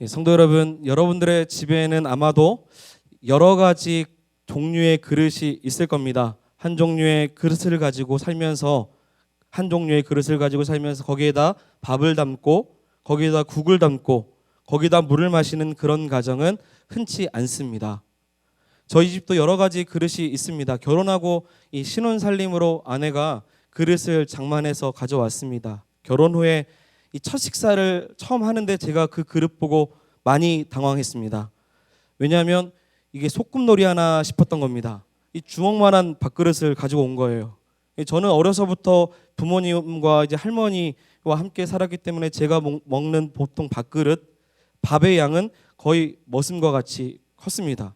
성도 여러분, 여러분들의 집에는 아마도 여러 가지 종류의 그릇이 있을 겁니다. 한 종류의 그릇을 가지고 살면서 거기에다 밥을 담고 거기에다 국을 담고 거기다 물을 마시는 그런 가정은 흔치 않습니다. 저희 집도 여러 가지 그릇이 있습니다. 결혼하고 이 신혼살림으로 아내가 그릇을 장만해서 가져왔습니다. 결혼 후에 이 첫 식사를 처음 하는데 제가 그 그릇 보고 많이 당황했습니다. 왜냐하면 이게 소꿉놀이 하나 싶었던 겁니다. 이 주먹만한 밥그릇을 가지고 온 거예요. 저는 어려서부터 부모님과 이제 할머니와 함께 살았기 때문에 제가 먹는 보통 밥그릇, 밥의 양은 거의 머슴과 같이 컸습니다.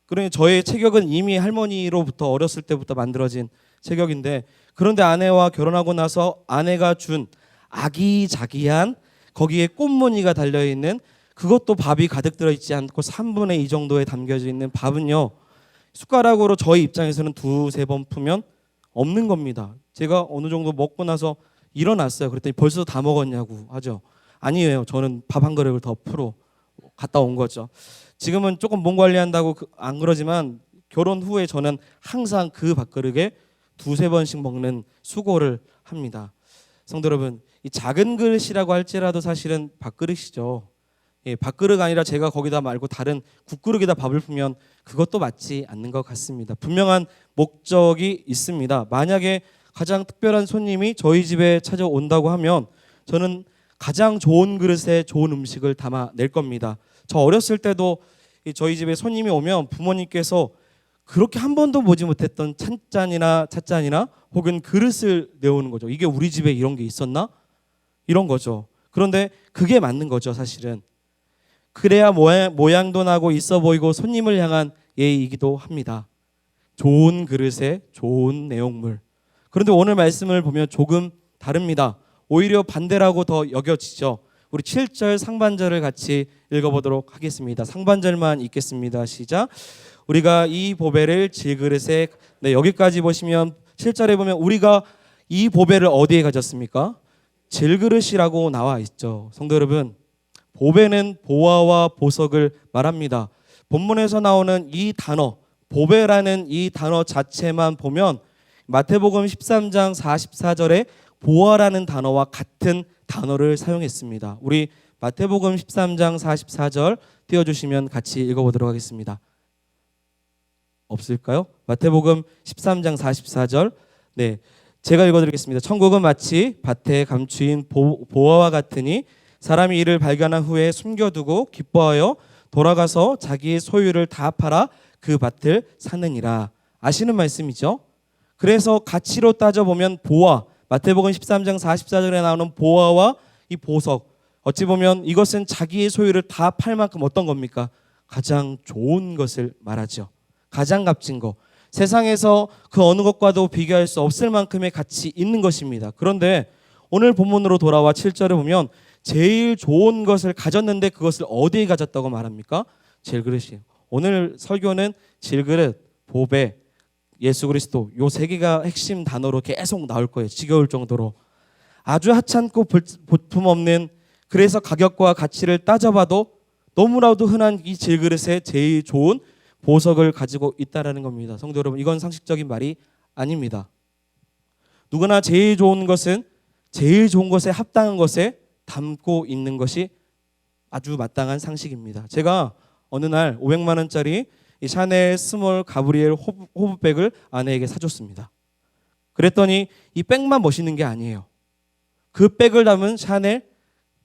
그러니 저의 체격은 이미 할머니로부터 어렸을 때부터 만들어진 체격인데, 그런데 아내와 결혼하고 나서 아내가 준 아기자기한 거기에 꽃무늬가 달려있는, 그것도 밥이 가득 들어있지 않고 3분의 2 정도에 담겨져 있는 밥은요, 숟가락으로 저희 입장에서는 2-3번 푸면 없는 겁니다. 제가 어느 정도 먹고 나서 일어났어요. 그랬더니 벌써 다 먹었냐고 하죠. 아니에요. 저는 밥 한 그릇을 더 풀어 갔다 온 거죠. 지금은 조금 몸 관리한다고 안 그러지만 결혼 후에 저는 항상 그 밥그릇에 2-3번씩 먹는 수고를 합니다. 성도 여러분, 이 작은 그릇이라고 할지라도 사실은 밥그릇이죠. 밥그릇 아니라 제가 거기다 말고 다른 국그릇에다 밥을 풀면 그것도 맞지 않는 것 같습니다. 분명한 목적이 있습니다. 만약에 가장 특별한 손님이 저희 집에 찾아온다고 하면 저는 가장 좋은 그릇에 좋은 음식을 담아낼 겁니다. 저 어렸을 때도 저희 집에 손님이 오면 부모님께서 그렇게 한 번도 보지 못했던 찻잔이나 혹은 그릇을 내오는 거죠. 이게 우리 집에 이런 게 있었나? 이런 거죠. 그런데 그게 맞는 거죠, 사실은. 그래야 모양도 나고 있어 보이고 손님을 향한 예의이기도 합니다. 좋은 그릇에 좋은 내용물. 그런데 오늘 말씀을 보면 조금 다릅니다. 오히려 반대라고 더 여겨지죠. 우리 7절 상반절을 같이 읽어보도록 하겠습니다. 상반절만 읽겠습니다. 시작. 우리가 이 보배를 질그릇에, 여기까지 보시면 7절에 보면 우리가 이 보배를 어디에 가졌습니까? 질그릇이라고 나와 있죠. 성도 여러분, 보배는 보화와 보석을 말합니다. 본문에서 나오는 이 단어, 보배라는 이 단어 자체만 보면 마태복음 13장 44절에 보화라는 단어와 같은 단어를 사용했습니다. 우리 마태복음 13장 44절 띄워주시면 같이 읽어보도록 하겠습니다. 없을까요? 마태복음 13장 44절. 제가 읽어드리겠습니다. 천국은 마치 밭에 감추인 보화와 같으니 사람이 이를 발견한 후에 숨겨두고 기뻐하여 돌아가서 자기의 소유를 다 팔아 그 밭을 사느니라. 아시는 말씀이죠? 그래서 가치로 따져보면 보화, 마태복음 13장 44절에 나오는 보화와 이 보석, 어찌 보면 이것은 자기의 소유를 다 팔 만큼 어떤 겁니까? 가장 좋은 것을 말하죠. 가장 값진 것, 세상에서 그 어느 것과도 비교할 수 없을 만큼의 가치 있는 것입니다. 그런데 오늘 본문으로 돌아와 7절에 보면 제일 좋은 것을 가졌는데 그것을 어디에 가졌다고 말합니까? 질그릇이에요. 오늘 설교는 질그릇, 보배, 예수 그리스도, 요 세 개가 핵심 단어로 계속 나올 거예요. 지겨울 정도로 아주 하찮고 볼품없는, 그래서 가격과 가치를 따져봐도 너무나도 흔한 이 질그릇에 제일 좋은 보석을 가지고 있다라는 겁니다. 성도 여러분, 이건 상식적인 말이 아닙니다. 누구나 제일 좋은 것은 제일 좋은 것에 합당한 것에 담고 있는 것이 아주 마땅한 상식입니다. 제가 어느 날 500만 원짜리 이 샤넬 스몰 가브리엘 호브백을 아내에게 사줬습니다. 그랬더니 이 백만 멋있는 게 아니에요. 그 백을 담은 샤넬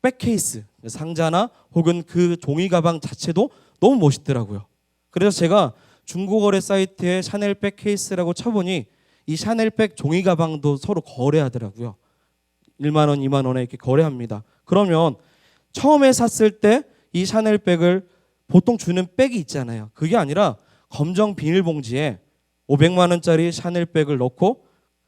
백 케이스, 상자나 혹은 그 종이 가방 자체도 너무 멋있더라고요. 그래서 제가 중고거래 사이트에 샤넬 백 케이스라고 쳐보니 이 샤넬 백 종이 가방도 서로 거래하더라고요. 1만 원, 2만 원에 이렇게 거래합니다. 그러면 처음에 샀을 때 이 샤넬 백을 보통 주는 백이 있잖아요. 그게 아니라 검정 비닐봉지에 500만 원짜리 샤넬 백을 넣고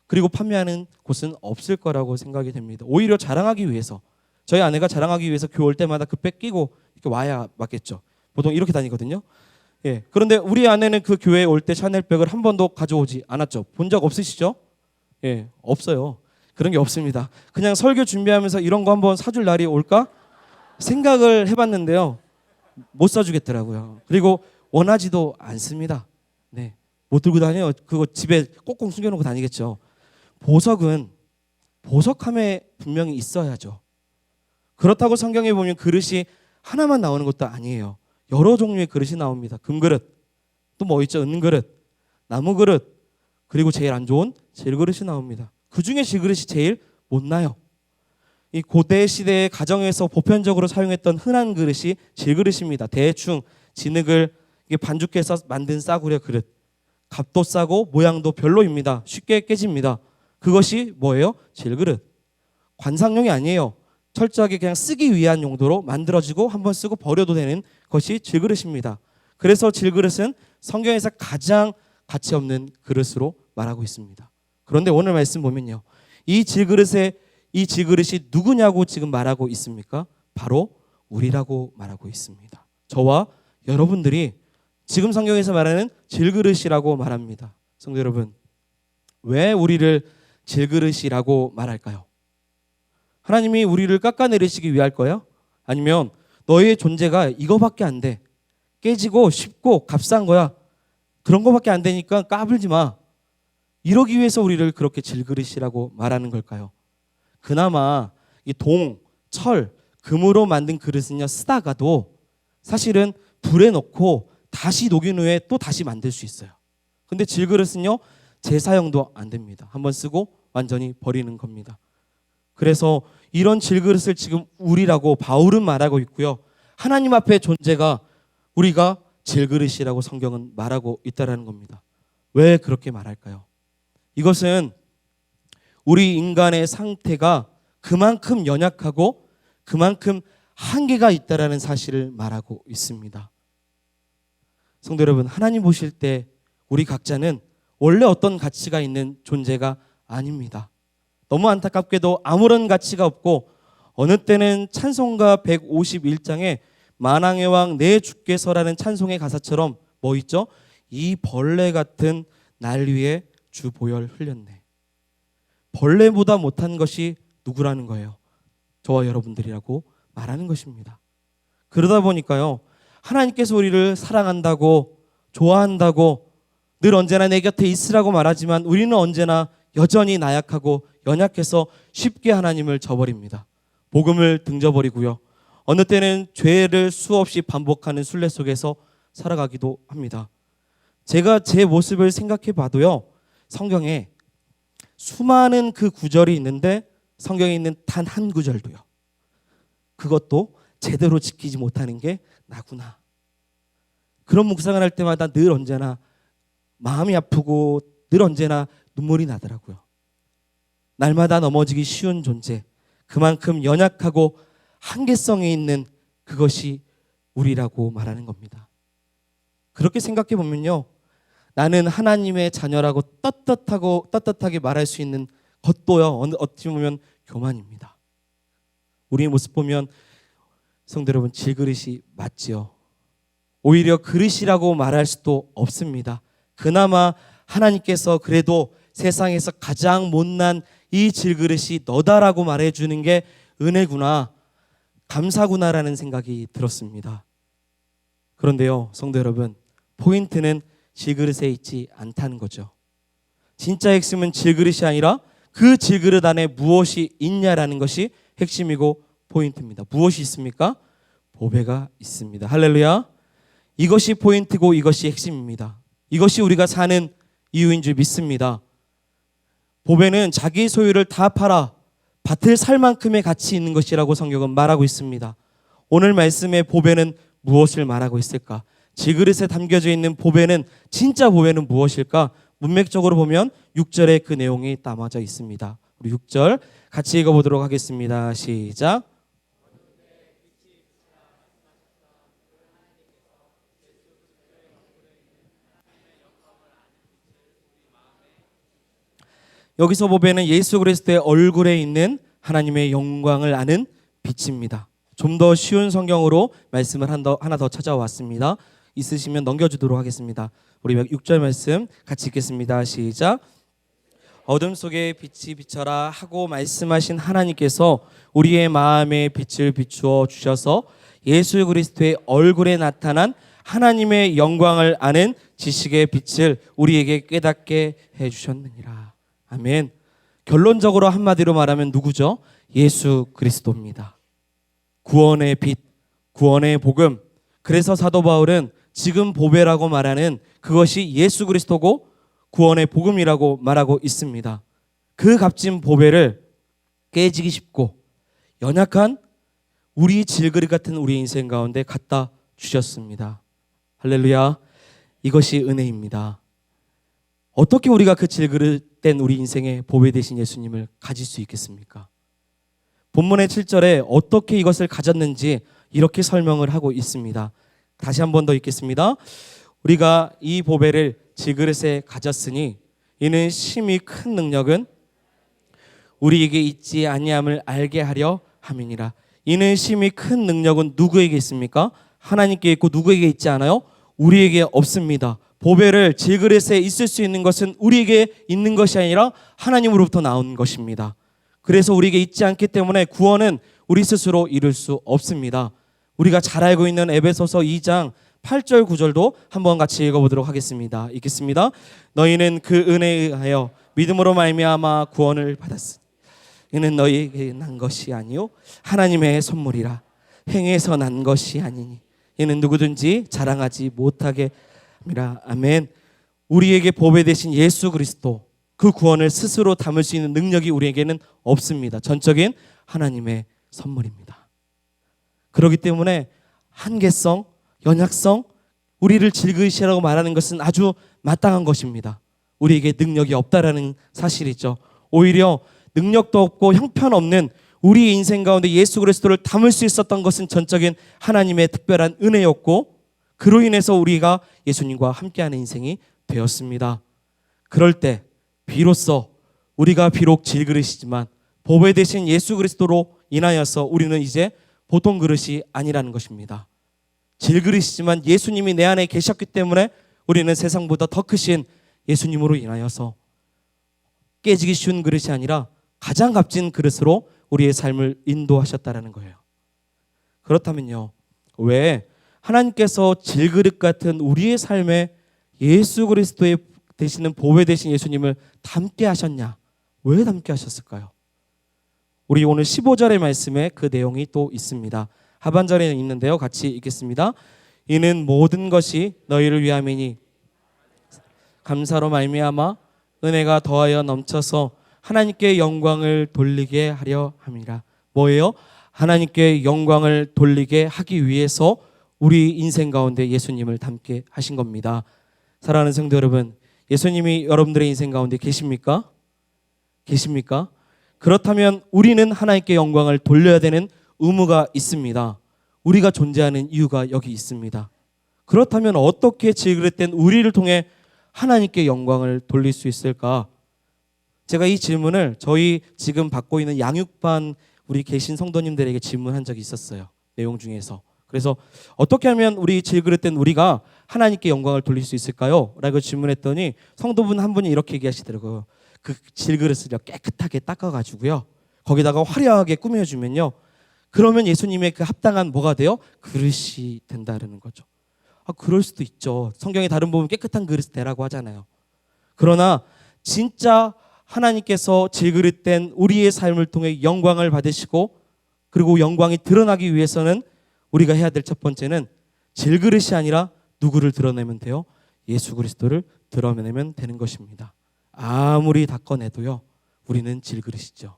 그리고 판매하는 곳은 없을 거라고 생각이 됩니다. 오히려 자랑하기 위해서, 저희 아내가 자랑하기 위해서 교회 올 때마다 그 백 끼고 이렇게 와야 맞겠죠. 보통 이렇게 다니거든요. 그런데 우리 아내는 그 교회에 올 때 샤넬 백을 한 번도 가져오지 않았죠. 본 적 없으시죠? 없어요. 그런 게 없습니다. 그냥 설교 준비하면서 이런 거 한번 사줄 날이 올까 생각을 해봤는데요. 못 사주겠더라고요. 그리고 원하지도 않습니다. 네, 못 들고 다녀요. 그거 집에 꼭꼭 숨겨놓고 다니겠죠. 보석은 보석함에 분명히 있어야죠. 그렇다고 성경에 보면 그릇이 하나만 나오는 것도 아니에요. 여러 종류의 그릇이 나옵니다. 금그릇, 또 뭐 있죠? 은그릇, 나무 그릇, 그리고 제일 안 좋은 질그릇이 나옵니다. 그 중에 질그릇이 제일 못나요. 이 고대 시대의 가정에서 보편적으로 사용했던 흔한 그릇이 질그릇입니다. 대충 진흙을 반죽해서 만든 싸구려 그릇. 값도 싸고 모양도 별로입니다. 쉽게 깨집니다. 그것이 뭐예요? 질그릇. 관상용이 아니에요. 철저하게 그냥 쓰기 위한 용도로 만들어지고 한번 쓰고 버려도 되는 것이 질그릇입니다. 그래서 질그릇은 성경에서 가장 가치 없는 그릇으로 말하고 있습니다. 그런데 오늘 말씀 보면요, 이 질그릇이 누구냐고 지금 말하고 있습니까? 바로 우리라고 말하고 있습니다. 저와 여러분들이 지금 성경에서 말하는 질그릇이라고 말합니다. 성도 여러분, 왜 우리를 질그릇이라고 말할까요? 하나님이 우리를 깎아내리시기 위할 거예요? 아니면 너의 존재가 이거밖에 안 돼, 깨지고 쉽고 값싼 거야, 그런 거밖에 안 되니까 까불지 마, 이러기 위해서 우리를 그렇게 질그릇이라고 말하는 걸까요? 그나마 이 동, 철, 금으로 만든 그릇은요, 쓰다가도 사실은 불에 넣고 다시 녹인 후에 또 다시 만들 수 있어요. 근데 질그릇은요, 재사용도 안 됩니다. 한번 쓰고 완전히 버리는 겁니다. 그래서 이런 질그릇을 지금 우리라고 바울은 말하고 있고요, 하나님 앞에 존재가 우리가 질그릇이라고 성경은 말하고 있다는 겁니다. 왜 그렇게 말할까요? 이것은 우리 인간의 상태가 그만큼 연약하고 그만큼 한계가 있다는 사실을 말하고 있습니다. 성도 여러분, 하나님 보실 때 우리 각자는 원래 어떤 가치가 있는 존재가 아닙니다. 너무 안타깝게도 아무런 가치가 없고, 어느 때는 찬송가 151장에 만왕의 왕 내 주께서라는 찬송의 가사처럼 뭐 있죠? 이 벌레 같은 날 위에 주 보혈 흘렸네. 벌레보다 못한 것이 누구라는 거예요? 저와 여러분들이라고 말하는 것입니다. 그러다 보니까요, 하나님께서 우리를 사랑한다고, 좋아한다고, 늘 언제나 내 곁에 있으라고 말하지만 우리는 언제나 여전히 나약하고 연약해서 쉽게 하나님을 저버립니다. 복음을 등져버리고요, 어느 때는 죄를 수없이 반복하는 순례 속에서 살아가기도 합니다. 제가 제 모습을 생각해 봐도요, 성경에 수많은 그 구절이 있는데 성경에 있는 단 한 구절도요, 그것도 제대로 지키지 못하는 게 나구나. 그런 묵상을 할 때마다 늘 언제나 마음이 아프고 늘 언제나 눈물이 나더라고요. 날마다 넘어지기 쉬운 존재, 그만큼 연약하고 한계성이 있는 그것이 우리라고 말하는 겁니다. 그렇게 생각해 보면요, 나는 하나님의 자녀라고 떳떳하게 말할 수 있는 것도요, 어떻게 보면 교만입니다. 우리의 모습 보면 성도 여러분, 질그릇이 맞지요. 오히려 그릇이라고 말할 수도 없습니다. 그나마 하나님께서 그래도 세상에서 가장 못난 이 질그릇이 너다라고 말해주는 게 은혜구나, 감사구나라는 생각이 들었습니다. 그런데요, 성도 여러분, 포인트는 질그릇에 있지 않다는 거죠. 진짜 핵심은 질그릇이 아니라 그 질그릇 안에 무엇이 있냐라는 것이 핵심이고 포인트입니다. 무엇이 있습니까? 보배가 있습니다. 할렐루야. 이것이 포인트고 이것이 핵심입니다. 이것이 우리가 사는 이유인 줄 믿습니다. 보배는 자기 소유를 다 팔아 밭을 살 만큼의 가치 있는 것이라고 성경은 말하고 있습니다. 오늘 말씀의 보배는 무엇을 말하고 있을까? 질그릇에 담겨져 있는 보배는, 진짜 보배는 무엇일까? 문맥적으로 보면 6절에 그 내용이 담아져 있습니다. 우리 6절 같이 읽어보도록 하겠습니다. 시작. 여기서 보배는 예수 그리스도의 얼굴에 있는 하나님의 영광을 아는 빛입니다. 좀 더 쉬운 성경으로 말씀을 하나 더 찾아왔습니다. 있으시면 넘겨주도록 하겠습니다. 우리 6절 말씀 같이 읽겠습니다. 시작. 어둠 속에 빛이 비쳐라 하고 말씀하신 하나님께서 우리의 마음에 빛을 비추어 주셔서 예수 그리스도의 얼굴에 나타난 하나님의 영광을 아는 지식의 빛을 우리에게 깨닫게 해주셨느니라. 아멘. 결론적으로 한마디로 말하면 누구죠? 예수 그리스도입니다. 구원의 빛, 구원의 복음. 그래서 사도 바울은 지금 보배라고 말하는 그것이 예수 그리스도고 구원의 복음이라고 말하고 있습니다. 그 값진 보배를 깨지기 쉽고 연약한 우리 질그릇 같은 우리 인생 가운데 갖다 주셨습니다. 할렐루야. 이것이 은혜입니다. 어떻게 우리가 그 질그릇된 우리 인생의 보배 되신 예수님을 가질 수 있겠습니까? 본문의 7절에 어떻게 이것을 가졌는지 이렇게 설명을 하고 있습니다. 다시 한 번 더 읽겠습니다. 우리가 이 보배를 질그릇에 가졌으니 이는 심히 큰 능력은 우리에게 있지 아니함을 알게 하려 함이니라. 이는 심히 큰 능력은 누구에게 있습니까? 하나님께 있고 누구에게 있지 않아요? 우리에게 없습니다. 보배를 질그릇에 있을 수 있는 것은 우리에게 있는 것이 아니라 하나님으로부터 나온 것입니다. 그래서 우리에게 있지 않기 때문에 구원은 우리 스스로 이룰 수 없습니다. 우리가 잘 알고 있는 에베소서 2장 8절 9절도 한번 같이 읽어보도록 하겠습니다. 읽겠습니다. 너희는 그 은혜에 의하여 믿음으로 말미암아 구원을 받았으니 이는 너희에게 난 것이 아니요 하나님의 선물이라. 행해서 난 것이 아니니 이는 누구든지 자랑하지 못하게 함이라. 아멘. 우리에게 보배 되신 예수 그리스도, 그 구원을 스스로 담을 수 있는 능력이 우리에게는 없습니다. 전적인 하나님의 선물입니다. 그렇기 때문에 한계성, 연약성, 우리를 질그릇이라고 말하는 것은 아주 마땅한 것입니다. 우리에게 능력이 없다라는 사실이죠. 오히려 능력도 없고 형편없는 우리 인생 가운데 예수 그리스도를 담을 수 있었던 것은 전적인 하나님의 특별한 은혜였고, 그로 인해서 우리가 예수님과 함께하는 인생이 되었습니다. 그럴 때 비로소 우리가 비록 질그릇이지만 보배 되신 예수 그리스도로 인하여서 우리는 이제 보통 그릇이 아니라는 것입니다. 질그릇이지만 예수님이 내 안에 계셨기 때문에 우리는 세상보다 더 크신 예수님으로 인하여서 깨지기 쉬운 그릇이 아니라 가장 값진 그릇으로 우리의 삶을 인도하셨다는 거예요. 그렇다면요, 왜 하나님께서 질그릇 같은 우리의 삶에 예수 그리스도의 되시는 보배 되신 예수님을 담게 하셨냐? 왜 담게 하셨을까요? 우리 오늘 15절의 말씀에 그 내용이 또 있습니다. 하반절에 있는데요, 같이 읽겠습니다. 이는 모든 것이 너희를 위함이니 감사로 말미암아 은혜가 더하여 넘쳐서 하나님께 영광을 돌리게 하려 함이라. 뭐예요? 하나님께 영광을 돌리게 하기 위해서 우리 인생 가운데 예수님을 담게 하신 겁니다. 사랑하는 성도 여러분, 예수님이 여러분들의 인생 가운데 계십니까? 계십니까? 그렇다면 우리는 하나님께 영광을 돌려야 되는 의무가 있습니다. 우리가 존재하는 이유가 여기 있습니다. 그렇다면 어떻게 질그릇된 우리를 통해 하나님께 영광을 돌릴 수 있을까? 제가 이 질문을 저희 지금 받고 있는 양육반 우리 계신 성도님들에게 질문한 적이 있었어요. 내용 중에서. 그래서 어떻게 하면 우리 질그릇된 우리가 하나님께 영광을 돌릴 수 있을까요? 라고 질문했더니 성도분 한 분이 이렇게 얘기하시더라고요. 그 질그릇을 깨끗하게 닦아가지고요, 거기다가 화려하게 꾸며주면요, 그러면 예수님의 그 합당한 뭐가 돼요? 그릇이 된다는 거죠. 그럴 수도 있죠. 성경에 다른 부분 깨끗한 그릇 되라고 하잖아요. 그러나 진짜 하나님께서 질그릇된 우리의 삶을 통해 영광을 받으시고, 그리고 영광이 드러나기 위해서는 우리가 해야 될 첫 번째는 질그릇이 아니라 누구를 드러내면 돼요? 예수 그리스도를 드러내면 되는 것입니다. 아무리 닦아내도요, 우리는 질그릇이죠.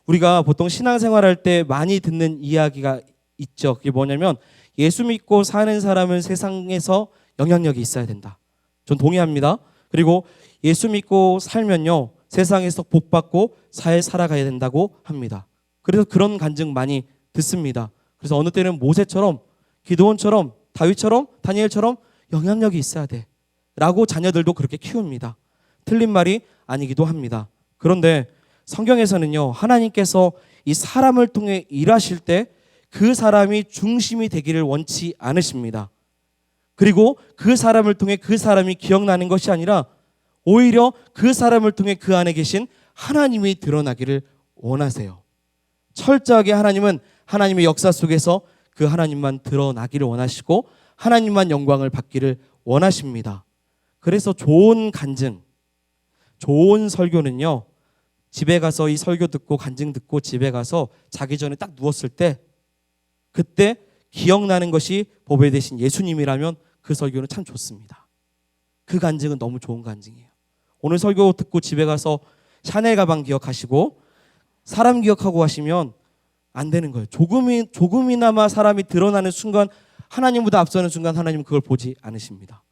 우리가 보통 신앙생활할 때 많이 듣는 이야기가 있죠. 그게 뭐냐면 예수 믿고 사는 사람은 세상에서 영향력이 있어야 된다. 전 동의합니다. 그리고 예수 믿고 살면요, 세상에서 복받고 잘 살아가야 된다고 합니다. 그래서 그런 간증 많이 듣습니다. 그래서 어느 때는 모세처럼, 기드온처럼, 다윗처럼, 다니엘처럼 영향력이 있어야 돼 라고 자녀들도 그렇게 키웁니다. 틀린 말이 아니기도 합니다. 그런데 성경에서는요, 하나님께서 이 사람을 통해 일하실 때 그 사람이 중심이 되기를 원치 않으십니다. 그리고 그 사람을 통해 그 사람이 기억나는 것이 아니라 오히려 그 사람을 통해 그 안에 계신 하나님이 드러나기를 원하세요. 철저하게 하나님은 하나님의 역사 속에서 그 하나님만 드러나기를 원하시고 하나님만 영광을 받기를 원하십니다. 그래서 좋은 간증, 좋은 설교는요, 집에 가서 이 설교 듣고 간증 듣고 집에 가서 자기 전에 딱 누웠을 때 그때 기억나는 것이 보배 되신 예수님이라면 그 설교는 참 좋습니다. 그 간증은 너무 좋은 간증이에요. 오늘 설교 듣고 집에 가서 샤넬 가방 기억하시고 사람 기억하고 하시면 안 되는 거예요. 조금이나마 사람이 드러나는 순간, 하나님보다 앞서는 순간 하나님은 그걸 보지 않으십니다.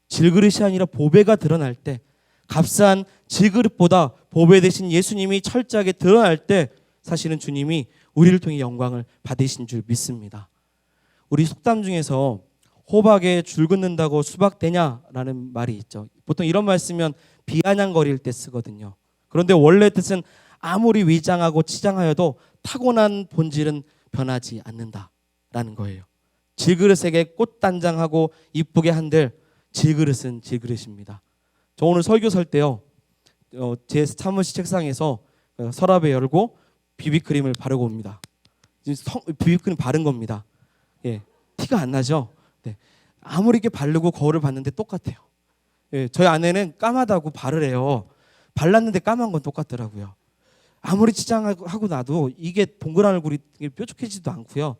질그릇이 아니라 보배가 드러날 때, 값싼 질그릇보다 보배 되신 예수님이 철저하게 드러날 때 사실은 주님이 우리를 통해 영광을 받으신 줄 믿습니다. 우리 속담 중에서 호박에 줄 긋는다고 수박 되냐라는 말이 있죠. 보통 이런 말 쓰면 비아냥거릴 때 쓰거든요. 그런데 원래 뜻은 아무리 위장하고 치장하여도 타고난 본질은 변하지 않는다라는 거예요. 질그릇에게 꽃단장하고 이쁘게 한들 질그릇은 질그릇입니다. 저 오늘 설교 설 때요, 제 사무실 책상에서 서랍에 열고 비비크림을 바르고 옵니다. 비비크림 바른 겁니다. 예, 티가 안 나죠? 네. 아무리 이렇게 바르고 거울을 봤는데 똑같아요. 예, 저희 아내는 까마다고 바르래요. 발랐는데 까만 건 똑같더라고요. 아무리 치장하고 나도 이게 동그란 얼굴이 뾰족해지지도 않고요.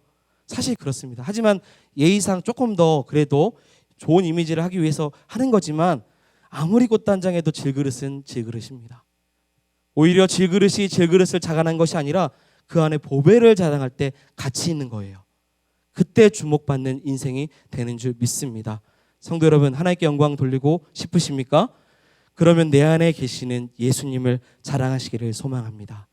사실 그렇습니다. 하지만 예의상 조금 더 그래도 좋은 이미지를 하기 위해서 하는 거지만 아무리 꽃단장해도 질그릇은 질그릇입니다. 오히려 질그릇이 질그릇을 자랑한 것이 아니라 그 안에 보배를 자랑할 때 가치 있는 거예요. 그때 주목받는 인생이 되는 줄 믿습니다. 성도 여러분, 하나님께 영광 돌리고 싶으십니까? 그러면 내 안에 계시는 예수님을 자랑하시기를 소망합니다.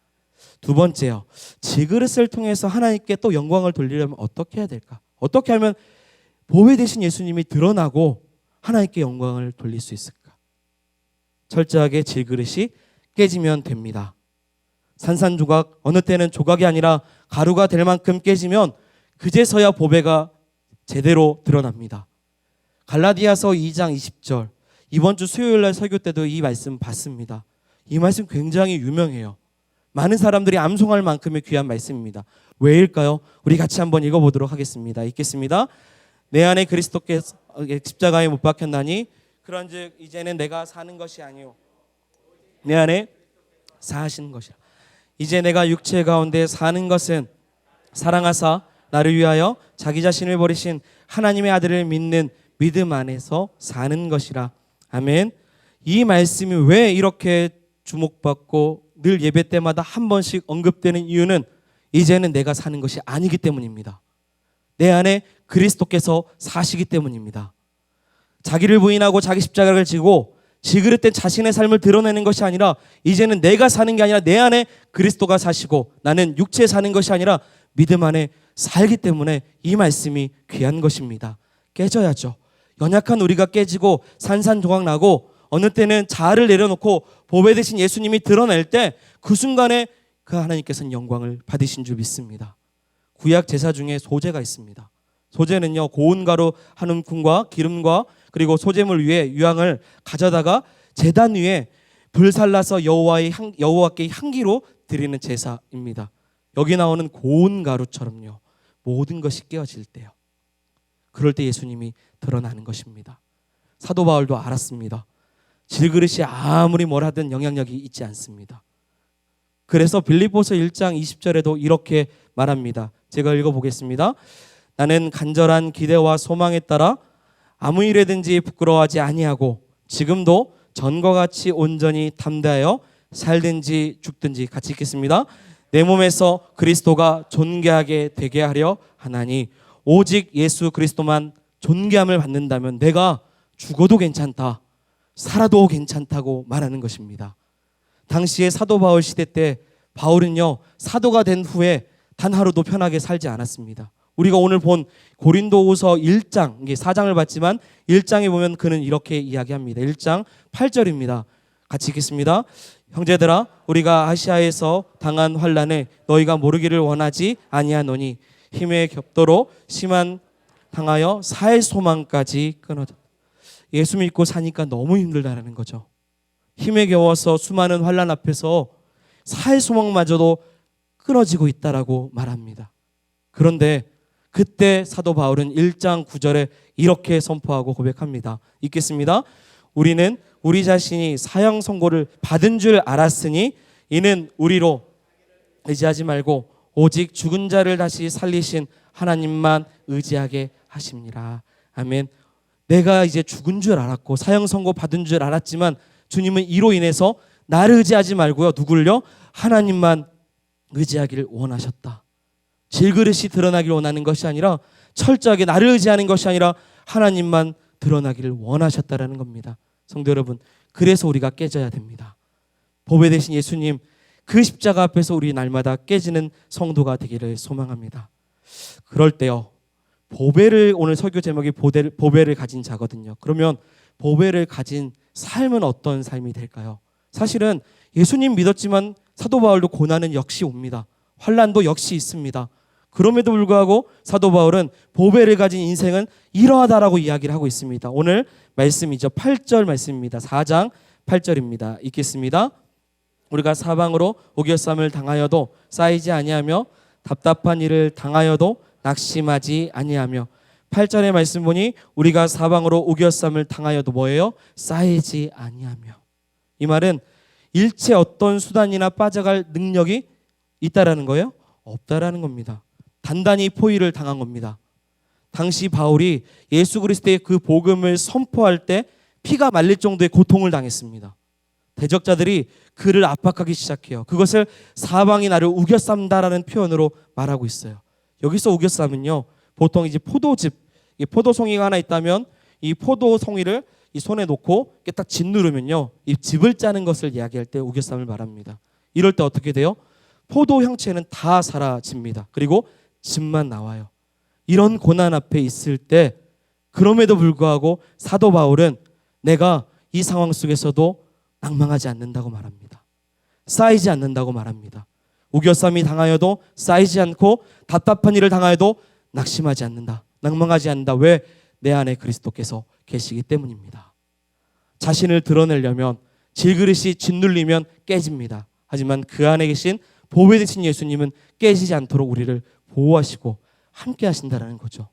두 번째요, 질그릇을 통해서 하나님께 또 영광을 돌리려면 어떻게 해야 될까? 어떻게 하면 보배 되신 예수님이 드러나고 하나님께 영광을 돌릴 수 있을까? 철저하게 질그릇이 깨지면 됩니다. 산산조각, 어느 때는 조각이 아니라 가루가 될 만큼 깨지면 그제서야 보배가 제대로 드러납니다. 갈라디아서 2장 20절, 이번 주 수요일 날 설교 때도 이 말씀 봤습니다. 이 말씀 굉장히 유명해요. 많은 사람들이 암송할 만큼의 귀한 말씀입니다. 왜일까요? 우리 같이 한번 읽어보도록 하겠습니다. 읽겠습니다. 내 안에 그리스도께서 십자가에 못 박혔나니 그런즉 이제는 내가 사는 것이 아니요 내 안에 사시는 것이라. 이제 내가 육체 가운데 사는 것은 사랑하사 나를 위하여 자기 자신을 버리신 하나님의 아들을 믿는 믿음 안에서 사는 것이라. 아멘. 이 말씀이 왜 이렇게 주목받고 늘 예배 때마다 한 번씩 언급되는 이유는 이제는 내가 사는 것이 아니기 때문입니다. 내 안에 그리스도께서 사시기 때문입니다. 자기를 부인하고 자기 십자가를 지고 질그릇된 자신의 삶을 드러내는 것이 아니라 이제는 내가 사는 게 아니라 내 안에 그리스도가 사시고 나는 육체에 사는 것이 아니라 믿음 안에 살기 때문에 이 말씀이 귀한 것입니다. 깨져야죠. 연약한 우리가 깨지고 산산조각 나고 어느 때는 자아를 내려놓고 보배 되신 예수님이 드러낼 때 그 순간에 그 하나님께서는 영광을 받으신 줄 믿습니다. 구약 제사 중에 소제가 있습니다. 소제는요, 고운 가루 한 움큼과 기름과 그리고 소제물 위에 유향을 가져다가 제단 위에 불살라서 여호와께 향기로 드리는 제사입니다. 여기 나오는 고운 가루처럼요, 모든 것이 깨어질 때요, 그럴 때 예수님이 드러나는 것입니다. 사도 바울도 알았습니다. 질그릇이 아무리 뭘 하든 영향력이 있지 않습니다. 그래서 빌립보서 1장 20절에도 이렇게 말합니다. 제가 읽어보겠습니다. 나는 간절한 기대와 소망에 따라 아무 일에든지 부끄러워하지 아니하고 지금도 전과 같이 온전히 담대하여 살든지 죽든지, 같이 읽겠습니다. 내 몸에서 그리스도가 존귀하게 되게 하려 하나니 오직 예수 그리스도만 존귀함을 받는다면 내가 죽어도 괜찮다, 살아도 괜찮다고 말하는 것입니다. 당시에 사도 바울 시대 때 바울은요, 사도가 된 후에 단 하루도 편하게 살지 않았습니다. 우리가 오늘 본 고린도후서 1장, 이게 4장을 봤지만 1장에 보면 그는 이렇게 이야기합니다. 1장 8절입니다. 같이 읽겠습니다. 형제들아, 우리가 아시아에서 당한 환난에 너희가 모르기를 원하지 아니하노니 힘에 겹도록 심한 당하여 살 소망까지 끊어졌다. 예수 믿고 사니까 너무 힘들다라는 거죠. 힘에 겨워서 수많은 환난 앞에서 살 소망마저도 끊어지고 있다라고 말합니다. 그런데 그때 사도 바울은 1장 9절에 이렇게 선포하고 고백합니다. 읽겠습니다. 우리는 우리 자신이 사형 선고를 받은 줄 알았으니 이는 우리로 의지하지 말고 오직 죽은 자를 다시 살리신 하나님만 의지하게 하십니다. 아멘. 내가 이제 죽은 줄 알았고 사형 선고 받은 줄 알았지만 주님은 이로 인해서 나를 의지하지 말고요. 누굴요? 하나님만 의지하기를 원하셨다. 질그릇이 드러나기를 원하는 것이 아니라 철저하게 나를 의지하는 것이 아니라 하나님만 드러나기를 원하셨다라는 겁니다. 성도 여러분, 그래서 우리가 깨져야 됩니다. 보배 되신 예수님 그 십자가 앞에서 우리 날마다 깨지는 성도가 되기를 소망합니다. 그럴 때요, 보배를, 오늘 설교 제목이 보배를 가진 자거든요. 그러면 보배를 가진 삶은 어떤 삶이 될까요? 사실은 예수님 믿었지만 사도 바울도 고난은 역시 옵니다. 환난도 역시 있습니다. 그럼에도 불구하고 사도 바울은 보배를 가진 인생은 이러하다라고 이야기를 하고 있습니다. 오늘 말씀이죠. 8절 말씀입니다. 4장 8절입니다. 읽겠습니다. 우리가 사방으로 오겨쌈을 당하여도 쌓이지 아니하며 답답한 일을 당하여도 낙심하지 아니하며. 8절의 말씀 보니 우리가 사방으로 오겨쌈을 당하여도 뭐예요? 쌓이지 아니하며. 이 말은 일체 어떤 수단이나 빠져갈 능력이 있다라는 거예요? 없다라는 겁니다. 단단히 포위를 당한 겁니다. 당시 바울이 예수 그리스도의 그 복음을 선포할 때 피가 말릴 정도의 고통을 당했습니다. 대적자들이 그를 압박하기 시작해요. 그것을 사방이 나를 우겨쌈다라는 표현으로 말하고 있어요. 여기서 우겨쌈은요, 보통 이제 포도즙, 포도송이가 하나 있다면 이 포도송이를 이 손에 놓고 이렇게 딱 짓누르면요, 이 즙을 짜는 것을 이야기할 때 우겨쌈을 말합니다. 이럴 때 어떻게 돼요? 포도 형체는 다 사라집니다. 그리고 즙만 나와요. 이런 고난 앞에 있을 때 그럼에도 불구하고 사도 바울은 내가 이 상황 속에서도 낭망하지 않는다고 말합니다. 쌓이지 않는다고 말합니다. 우겨쌈이 당하여도 쌓이지 않고 답답한 일을 당하여도 낙심하지 않는다. 낭망하지 않는다. 왜? 내 안에 그리스도께서 계시기 때문입니다. 자신을 드러내려면 질그릇이 짓눌리면 깨집니다. 하지만 그 안에 계신 보배 되신 예수님은 깨지지 않도록 우리를 보호하시고 함께 하신다라는 거죠.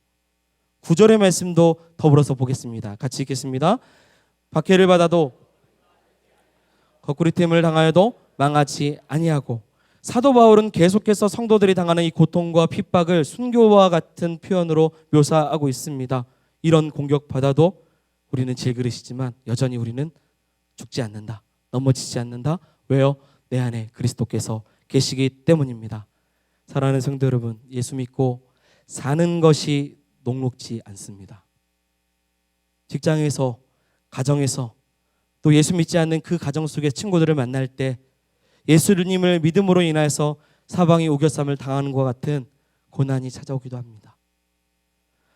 9절의 말씀도 더불어서 보겠습니다. 같이 읽겠습니다. 박해를 받아도 거꾸리됨을 당하여도 망하지 아니하고. 사도 바울은 계속해서 성도들이 당하는 이 고통과 핍박을 순교와 같은 표현으로 묘사하고 있습니다. 이런 공격받아도 우리는 질그릇이지만 여전히 우리는 죽지 않는다. 넘어지지 않는다. 왜요? 내 안에 그리스도께서 계시기 때문입니다. 사랑하는 성도 여러분, 예수 믿고 사는 것이 녹록지 않습니다. 직장에서, 가정에서, 또 예수 믿지 않는 그 가정 속의 친구들을 만날 때 예수님을 믿음으로 인해서 사방이 우겨쌈을 당하는 것 같은 고난이 찾아오기도 합니다.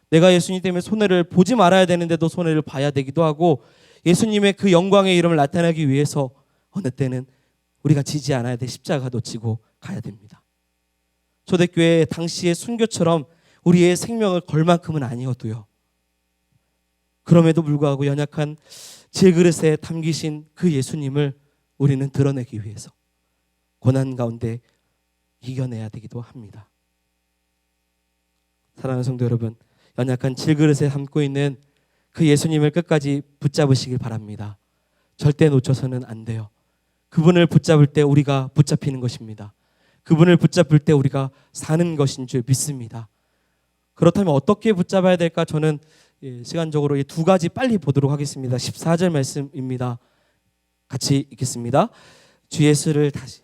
내가 예수님 때문에 손해를 보지 말아야 되는데도 손해를 봐야 되기도 하고, 예수님의 그 영광의 이름을 나타내기 위해서 어느 때는 우리가 지지 않아야 될 십자가도 지고 가야 됩니다. 초대교회 당시의 순교처럼 우리의 생명을 걸 만큼은 아니어도요, 그럼에도 불구하고 연약한 질그릇에 담기신 그 예수님을 우리는 드러내기 위해서 고난 가운데 이겨내야 되기도 합니다. 사랑하는 성도 여러분, 연약한 질그릇에 담고 있는 그 예수님을 끝까지 붙잡으시길 바랍니다. 절대 놓쳐서는 안 돼요. 그분을 붙잡을 때 우리가 붙잡히는 것입니다. 그분을 붙잡을 때 우리가 사는 것인 줄 믿습니다. 그렇다면 어떻게 붙잡아야 될까? 저는 시간적으로 이 두 가지 빨리 보도록 하겠습니다. 14절 말씀입니다. 같이 읽겠습니다. 주 예수를 다시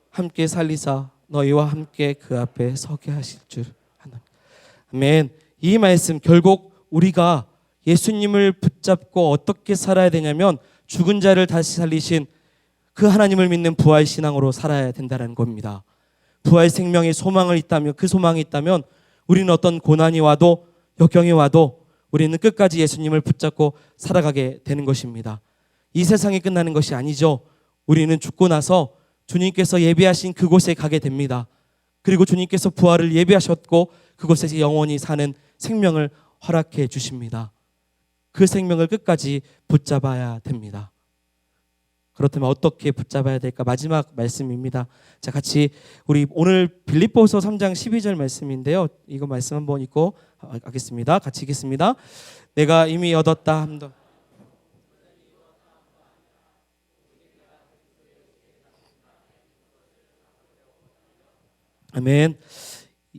함께 살리사 너희와 함께 그 앞에 서게 하실 줄 하나님. 아멘. 이 말씀, 결국 우리가 예수님을 붙잡고 어떻게 살아야 되냐면 죽은 자를 다시 살리신 그 하나님을 믿는 부활 신앙으로 살아야 된다는 겁니다. 부활 생명의 소망을 있다면, 그 소망이 있다면 우리는 어떤 고난이 와도, 역경이 와도 우리는 끝까지 예수님을 붙잡고 살아가게 되는 것입니다. 이 세상이 끝나는 것이 아니죠. 우리는 죽고 나서 주님께서 예비하신 그곳에 가게 됩니다. 그리고 주님께서 부활을 예비하셨고 그곳에서 영원히 사는 생명을 허락해 주십니다. 그 생명을 끝까지 붙잡아야 됩니다. 그렇다면 어떻게 붙잡아야 될까? 마지막 말씀입니다. 자, 같이 우리 오늘 빌립보서 3장 12절 말씀인데요. 이거 말씀 한번 읽고 하겠습니다. 같이 읽겠습니다. 내가 이미 얻었다 함도. 아멘.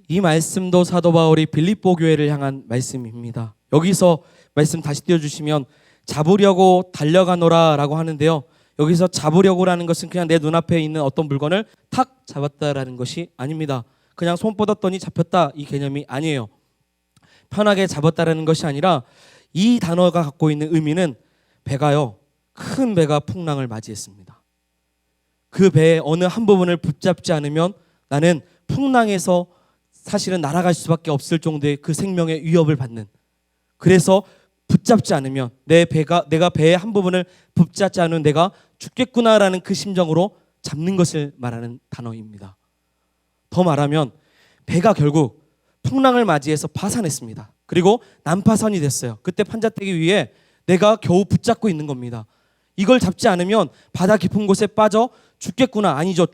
이 말씀도 사도 바울이 빌립보 교회를 향한 말씀입니다. 여기서 말씀 다시 띄워주시면 잡으려고 달려가노라라고 하는데요. 여기서 잡으려고라는 것은 그냥 내 눈앞에 있는 어떤 물건을 탁 잡았다라는 것이 아닙니다. 그냥 손 뻗었더니 잡혔다 이 개념이 아니에요. 편하게 잡았다라는 것이 아니라 이 단어가 갖고 있는 의미는 배가요, 큰 배가 풍랑을 맞이했습니다. 그 배의 어느 한 부분을 붙잡지 않으면 나는 풍랑에서 사실은 날아갈 수밖에 없을 정도의 그 생명의 위협을 받는, 그래서 붙잡지 않으면 내가 배의 한 부분을 붙잡지 않으면 내가 죽겠구나라는 그 심정으로 잡는 것을 말하는 단어입니다. 더 말하면 배가 결국 풍랑을 맞이해서 파산했습니다. 그리고 난파선이 됐어요. 그때 판자떼기 위에 내가 겨우 붙잡고 있는 겁니다. 이걸 잡지 않으면 바다 깊은 곳에 빠져 죽겠구나, 아니죠,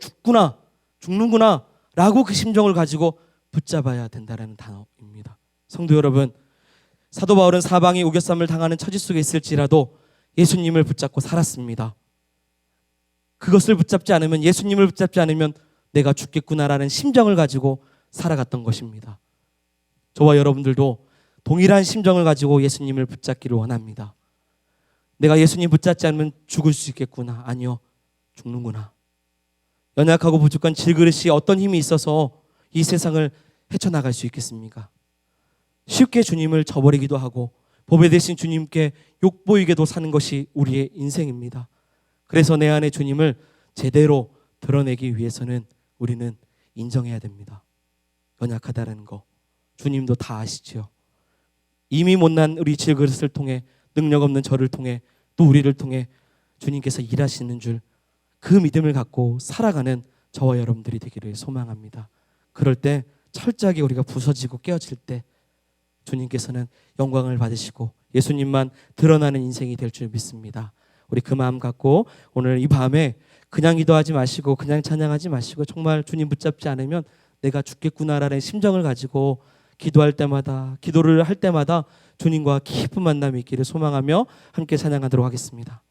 죽는구나 라고 그 심정을 가지고 붙잡아야 된다는 단어입니다. 성도 여러분, 사도 바울은 사방이 우겨쌈을 당하는 처지 속에 있을지라도 예수님을 붙잡고 살았습니다. 그것을 붙잡지 않으면, 예수님을 붙잡지 않으면 내가 죽겠구나라는 심정을 가지고 살아갔던 것입니다. 저와 여러분들도 동일한 심정을 가지고 예수님을 붙잡기를 원합니다. 내가 예수님 붙잡지 않으면 죽을 수 있겠구나, 아니요, 죽는구나. 연약하고 부족한 질그릇이 어떤 힘이 있어서 이 세상을 헤쳐나갈 수 있겠습니까? 쉽게 주님을 저버리기도 하고 보배 대신 주님께 욕보이게도 사는 것이 우리의 인생입니다. 그래서 내 안에 주님을 제대로 드러내기 위해서는 우리는 인정해야 됩니다. 연약하다는 거 주님도 다 아시죠. 이미 못난 우리 질그릇을 통해, 능력 없는 저를 통해, 또 우리를 통해 주님께서 일하시는 줄, 그 믿음을 갖고 살아가는 저와 여러분들이 되기를 소망합니다. 그럴 때 철저하게 우리가 부서지고 깨어질 때 주님께서는 영광을 받으시고 예수님만 드러나는 인생이 될 줄 믿습니다. 우리 그 마음 갖고 오늘 이 밤에 그냥 기도하지 마시고 그냥 찬양하지 마시고 정말 주님 붙잡지 않으면 내가 죽겠구나라는 심정을 가지고 기도할 때마다, 기도를 할 때마다 주님과 깊은 만남이 있기를 소망하며 함께 찬양하도록 하겠습니다.